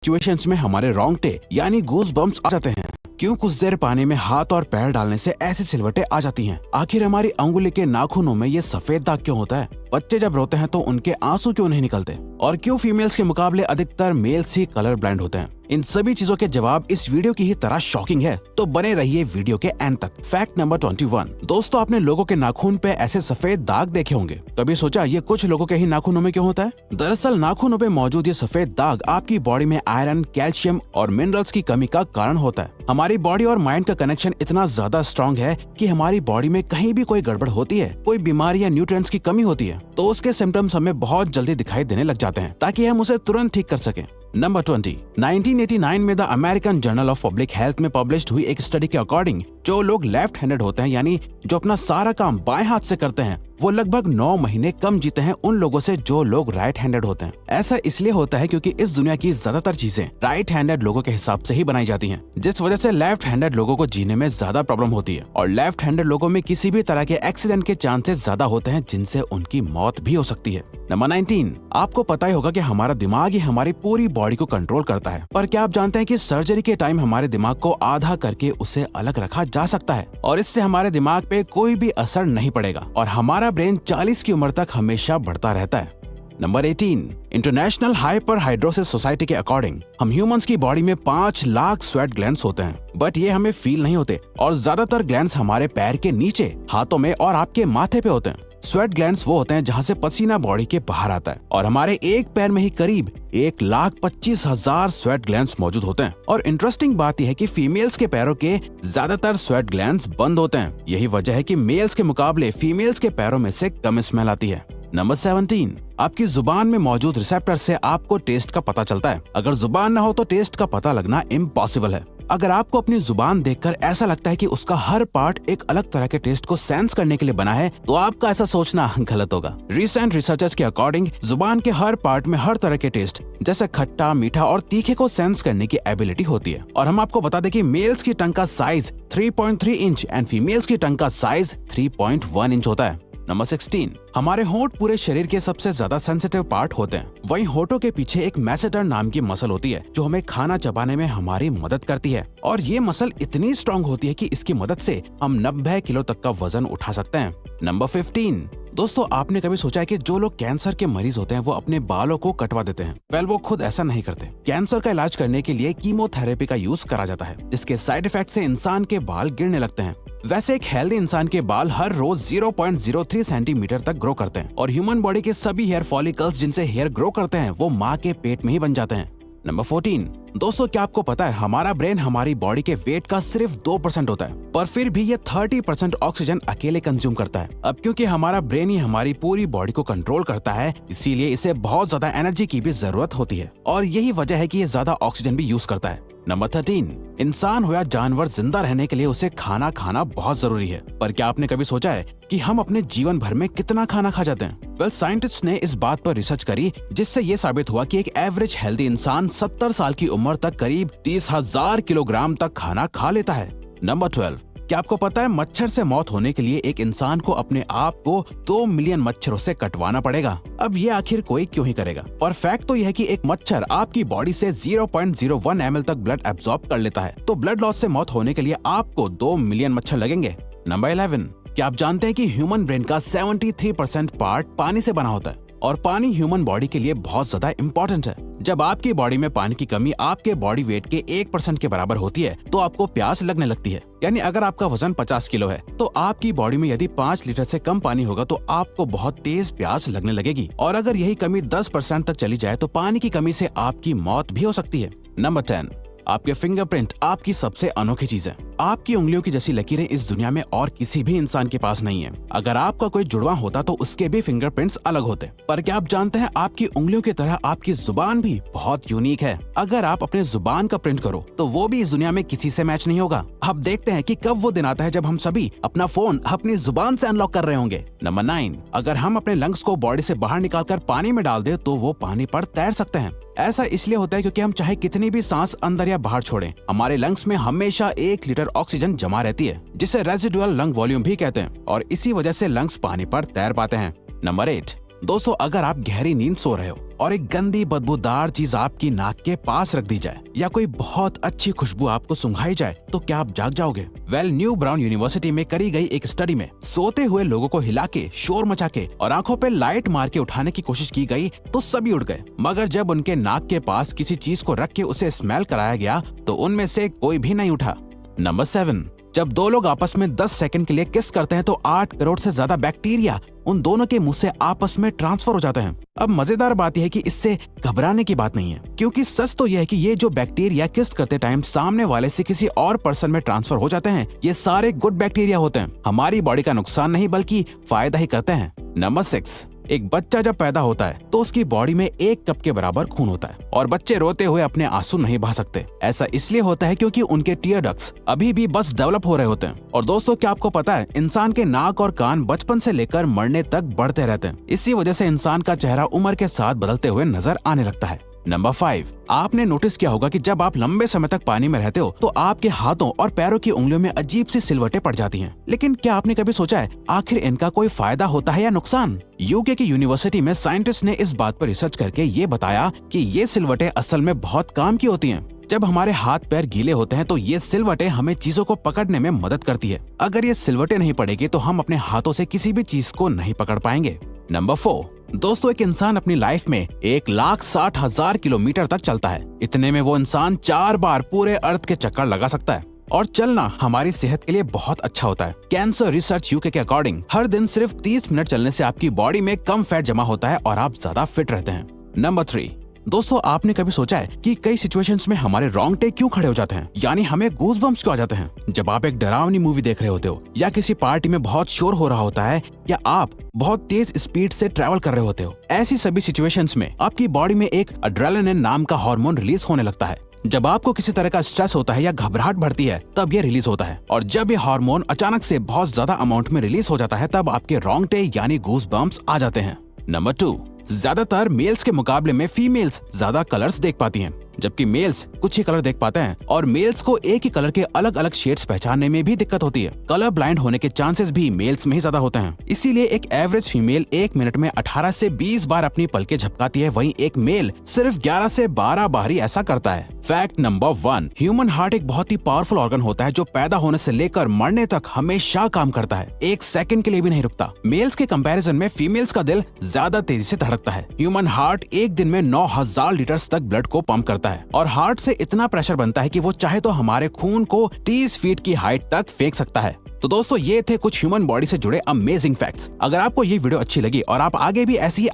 Situations में हमारे रोंगटे यानी गूज बम्प्स आ जाते हैं। क्यों कुछ देर पानी में हाथ और पैर डालने से ऐसी सिलवटें आ जाती हैं? आखिर हमारी अंगुली के नाखूनों में ये सफेद दाग क्यों होता है? बच्चे जब रोते हैं तो उनके आंसू क्यों नहीं निकलते? और क्यों फीमेल्स के मुकाबले अधिकतर मेल्स ही कलर ब्लाइंड होते हैं? इन सभी चीजों के जवाब इस वीडियो की ही तरह शॉकिंग है, तो बने रहिए वीडियो के एंड तक। Fact number 21। दोस्तों, आपने लोगों के नाखून पे ऐसे सफेद दाग देखे होंगे। कभी सोचा ये कुछ लोगों के ही नाखूनों में क्यों होता है? दरअसल नाखूनों पे मौजूद ये सफेद दाग आपकी बॉडी में आयरन, कैल्शियम और मिनरल्स की कमी का कारण होता है। हमारी बॉडी और माइंड का कनेक्शन इतना ज्यादा स्ट्रॉन्ग है कि हमारी बॉडी में कहीं भी कोई गड़बड़ होती है, कोई बीमारी या न्यूट्रिएंट्स की कमी होती है, तो उसके सिम्टम्स हमें बहुत जल्दी दिखाई देने लग जाते हैं, ताकि हम उसे तुरंत ठीक कर सकें। नंबर 20। 1989 में the American journal of public health में पब्लिश्ड हुई एक स्टडी के अकॉर्डिंग जो लोग लेफ्ट हैंडेड होते हैं, यानी जो अपना सारा काम बाएं हाथ से करते हैं, वो लगभग 9 महीने कम जीते हैं उन लोगों से जो लोग राइट हैंडेड होते हैं। ऐसा इसलिए होता है क्योंकि इस दुनिया की ज्यादातर चीजें राइट हैंडेड लोगों के हिसाब से ही बनाई जाती हैं, जिस वजह से लेफ्ट हैंडेड लोगों को जीने में ज्यादा प्रॉब्लम होती है। और लेफ्ट हैंडेड लोगों में किसी भी तरह के एक्सीडेंट के चांसेस ज्यादा होते हैं, जिनसे उनकी मौत भी हो सकती है। नंबर 19। आपको पता ही होगा कि हमारा दिमाग ही हमारी पूरी बॉडी को कंट्रोल करता है, पर क्या आप जानते हैं कि सर्जरी के टाइम हमारे दिमाग को आधा करके उसे अलग रखा जा सकता है और इससे हमारे दिमाग पे कोई भी असर नहीं पड़ेगा और हमारा ब्रेन 40 की उम्र तक हमेशा बढ़ता रहता है। नंबर 18। इंटरनेशनल हाइपरहाइड्रोसिस सोसाइटी के अकॉर्डिंग हम ह्यूमंस की बॉडी में 5 लाख स्वेट ग्लैंड्स होते हैं, बट ये हमें फील नहीं होते और ज्यादातर ग्लैंड्स हमारे पैर के नीचे, हाथों में और आपके माथे पे होते हैं। स्वेट ग्लैंड्स वो होते हैं जहाँ से पसीना बॉडी के बाहर आता है और हमारे एक पैर में ही करीब 1,25,000 स्वेट ग्लैंड्स मौजूद होते हैं। और इंटरेस्टिंग बात यह है कि फीमेल्स के पैरों के ज्यादातर स्वेट ग्लैंड्स बंद होते हैं। यही वजह है कि मेल्स के मुकाबले फीमेल्स के पैरों में से कम स्मेल आती है। नंबर 17। आपकी जुबान में मौजूद रिसेप्टर से आपको टेस्ट का पता चलता है। अगर जुबान न हो तो टेस्ट का पता लगना इम्पॉसिबल है। अगर आपको अपनी जुबान देखकर ऐसा लगता है कि उसका हर पार्ट एक अलग तरह के टेस्ट को सेंस करने के लिए बना है, तो आपका ऐसा सोचना गलत होगा। रिसेंट रिसर्चर्स के अकॉर्डिंग जुबान के हर पार्ट में हर तरह के टेस्ट जैसे खट्टा, मीठा और तीखे को सेंस करने की एबिलिटी होती है। और हम आपको बता दें कि मेल्स की टंग का साइज 3.3 इंच एंड फीमेल्स की टंग का साइज 3.1 इंच होता है। नंबर 16। हमारे होंठ पूरे शरीर के सबसे ज्यादा सेंसिटिव पार्ट होते हैं। वहीं होठों के पीछे एक मैसेटर नाम की मसल होती है जो हमें खाना चबाने में हमारी मदद करती है और ये मसल इतनी स्ट्रॉन्ग होती है कि इसकी मदद से हम 90 किलो तक का वजन उठा सकते हैं। नंबर 15। दोस्तों, आपने कभी सोचा है कि जो लोग कैंसर के मरीज होते हैं वो अपने बालों को कटवा देते हैं? वेल, वो खुद ऐसा नहीं करते। कैंसर का इलाज करने के लिए कीमोथेरेपी का यूज करा जाता है, जिसके साइड इफेक्ट से इंसान के बाल गिरने लगते हैं। वैसे एक हेल्दी इंसान के बाल हर रोज 0.03 सेंटीमीटर तक ग्रो करते हैं और ह्यूमन बॉडी के सभी हेयर फॉलिकल्स जिनसे हेयर ग्रो करते हैं वो माँ के पेट में ही बन जाते हैं। नंबर 14। दोस्तों, क्या आपको पता है हमारा ब्रेन हमारी बॉडी के वेट का सिर्फ 2% होता है, पर फिर भी ये 30% ऑक्सीजन अकेले कंज्यूम करता है। अब क्योंकि हमारा ब्रेन ही हमारी पूरी बॉडी को कंट्रोल करता है, इसीलिए इसे बहुत ज्यादा एनर्जी की भी जरूरत होती है और यही वजह है कि ये ज्यादा ऑक्सीजन भी यूज करता है। नंबर 13। इंसान हो या जानवर, जिंदा रहने के लिए उसे खाना खाना बहुत जरूरी है, पर क्या आपने कभी सोचा है कि हम अपने जीवन भर में कितना खाना खा जाते हैं? वेल, साइंटिस्ट ने इस बात पर रिसर्च करी जिससे ये साबित हुआ कि एक एवरेज हेल्दी इंसान 70 साल की उम्र तक करीब 30,000 किलोग्राम तक खाना खा लेता है। नंबर 12। क्या आपको पता है मच्छर से मौत होने के लिए एक इंसान को अपने आप को 2 मिलियन मच्छरों से कटवाना पड़ेगा? अब ये आखिर कोई क्यों ही करेगा? पर फैक्ट तो यह है कि एक मच्छर आपकी बॉडी से 0.01 ml तक ब्लड एब्सॉर्ब कर लेता है, तो ब्लड लॉस से मौत होने के लिए आपको 2 मिलियन मच्छर लगेंगे। नंबर 11। क्या आप जानते हैं कि ह्यूमन ब्रेन का 73% पार्ट पानी से बना होता है और पानी ह्यूमन बॉडी के लिए बहुत ज्यादा इम्पोर्टेंट है। जब आपकी बॉडी में पानी की कमी आपके बॉडी वेट के 1% के बराबर होती है तो आपको प्यास लगने लगती है। यानी अगर आपका वजन 50 किलो है तो आपकी बॉडी में यदि 5 लीटर से कम पानी होगा तो आपको बहुत तेज प्यास लगने लगेगी और अगर यही कमी 10% तक चली जाए तो पानी की कमी से आपकी मौत भी हो सकती है। नंबर 10। आपके फिंगरप्रिंट आपकी सबसे अनोखी चीज है। आपकी उंगलियों की जैसी लकीरें इस दुनिया में और किसी भी इंसान के पास नहीं है। अगर आपका कोई जुड़वा होता तो उसके भी फिंगरप्रिंट्स अलग होते। पर क्या आप जानते हैं आपकी उंगलियों की तरह आपकी जुबान भी बहुत यूनिक है। अगर आप अपने जुबान का प्रिंट करो तो वो भी इस दुनिया में किसी से मैच नहीं होगा। अब देखते हैं कि कब वो दिन आता है जब हम सभी अपना फोन अपनी जुबान से अनलॉक कर रहे होंगे। नंबर 9। अगर हम अपने लंग्स को बॉडी से बाहर निकालकर पानी में डाल दे तो वो पानी पर तैर सकते हैं। ऐसा इसलिए होता है क्योंकि हम चाहे कितनी भी सांस अंदर या बाहर छोड़ें, हमारे लंग्स में हमेशा 1 लीटर ऑक्सीजन जमा रहती है, जिसे रेजिडुअल लंग वॉल्यूम भी कहते हैं और इसी वजह से लंग्स पानी पर तैर पाते हैं। नंबर 8। दोस्तों अगर आप गहरी नींद सो रहे हो और एक गंदी बदबूदार चीज आपकी नाक के पास रख दी जाए या कोई बहुत अच्छी खुशबू आपको सुंघाई जाए तो क्या आप जाग जाओगे? न्यू ब्राउन यूनिवर्सिटी में करी गई एक स्टडी में सोते हुए लोगों को हिला के, शोर मचा के और आंखों पे लाइट मार के उठाने की कोशिश की गई तो सभी उठ गए, मगर जब उनके नाक के पास किसी चीज को रख के उसे स्मेल कराया गया तो उनमें से कोई भी नहीं उठा। नंबर 7, जब दो लोग आपस में 10 सेकंड के लिए किस करते हैं तो 8 करोड़ से ज्यादा बैक्टीरिया उन दोनों के मुंह से आपस में ट्रांसफर हो जाते हैं। अब मजेदार बात यह है कि इससे घबराने की बात नहीं है, क्योंकि सच तो यह है कि ये जो बैक्टीरिया किस करते टाइम सामने वाले से किसी और पर्सन में ट्रांसफर हो जाते हैं, ये सारे गुड बैक्टीरिया होते हैं, हमारी बॉडी का नुकसान नहीं बल्कि फायदा ही करते हैं। नंबर 6, एक बच्चा जब पैदा होता है तो उसकी बॉडी में 1 कप के बराबर खून होता है और बच्चे रोते हुए अपने आंसू नहीं बहा सकते। ऐसा इसलिए होता है क्योंकि उनके टीयर डक्ट्स अभी भी बस डेवलप हो रहे होते हैं। और दोस्तों क्या आपको पता है, इंसान के नाक और कान बचपन से लेकर मरने तक बढ़ते रहते हैं। इसी वजह से इंसान का चेहरा उम्र के साथ बदलते हुए नजर आने लगता है। नंबर 5, आपने नोटिस किया होगा कि जब आप लंबे समय तक पानी में रहते हो तो आपके हाथों और पैरों की उंगलियों में अजीब सी सिलवटें पड़ जाती हैं। लेकिन क्या आपने कभी सोचा है आखिर इनका कोई फायदा होता है या नुकसान? यूके की यूनिवर्सिटी में साइंटिस्ट ने इस बात पर रिसर्च करके ये बताया कि ये सिलवटें असल में बहुत काम की होती हैं। जब हमारे हाथ पैर गीले होते हैं तो ये सिलवटें हमें चीजों को पकड़ने में मदद करती है। अगर ये सिलवटें नहीं पड़ेगी तो हम अपने हाथों से किसी भी चीज को नहीं पकड़ पाएंगे। नंबर 4, दोस्तों एक इंसान अपनी लाइफ में 1,60,000 किलोमीटर तक चलता है। इतने में वो इंसान 4 बार पूरे अर्थ के चक्कर लगा सकता है। और चलना हमारी सेहत के लिए बहुत अच्छा होता है। कैंसर रिसर्च यूके के अकॉर्डिंग हर दिन सिर्फ 30 मिनट चलने से आपकी बॉडी में कम फैट जमा होता है और आप ज्यादा फिट रहते हैं। नंबर 3, दोस्तों आपने कभी सोचा है कि कई सिचुएशंस में हमारे रोंगटे क्यों खड़े हो जाते हैं, यानी हमें गूज़बम्प्स क्यों आ जाते हैं? जब आप एक डरावनी मूवी देख रहे होते हो या किसी पार्टी में बहुत शोर हो रहा होता है या आप बहुत तेज स्पीड से ट्रैवल कर रहे होते हो, ऐसी सभी सिचुएशंस में आपकी बॉडी में एक एड्रेनालिन नाम का हार्मोन रिलीज होने लगता है। जब आपको किसी तरह का स्ट्रेस होता है या घबराहट बढ़ती है तब ये रिलीज होता है, और जब ये हार्मोन अचानक से बहुत ज्यादा अमाउंट में रिलीज हो जाता है तब आपके रोंगटे यानी गूज़बम्प्स आ जाते हैं। नंबर 2, ज्यादातर मेल्स के मुकाबले में फीमेल्स ज्यादा कलर्स देख पाती हैं, जबकि मेल्स कुछ ही कलर देख पाते हैं और मेल्स को एक ही कलर के अलग अलग शेड्स पहचानने में भी दिक्कत होती है। कलर ब्लाइंड होने के चांसेस भी मेल्स में ही ज्यादा होते हैं। इसीलिए एक एवरेज फीमेल 1 मिनट में 18 से 20 बार अपनी पलकें झपकाती है, वहीं एक मेल सिर्फ 11 से 12 बार ही ऐसा करता है। फैक्ट नंबर 1, ह्यूमन हार्ट एक बहुत ही पावरफुल ऑर्गन होता है जो पैदा होने से लेकर मरने तक हमेशा काम करता है, 1 सेकंड के लिए भी नहीं रुकता। मेल्स के कंपैरिजन में फीमेल्स का दिल ज्यादा तेजी से धड़कता है। ह्यूमन हार्ट एक दिन में 9,000 लीटर तक ब्लड को पंप करता है और हार्ट से इतना प्रेशर बनता है कि वो चाहे तो हमारे खून को 30 फीट की हाइट तक फेंक सकता है। तो दोस्तों ये थे कुछ ह्यूमन बॉडी से जुड़े अमेजिंग फैक्ट्स। अगर आपको ये वीडियो अच्छी लगी और आप आगे भी ऐसी ही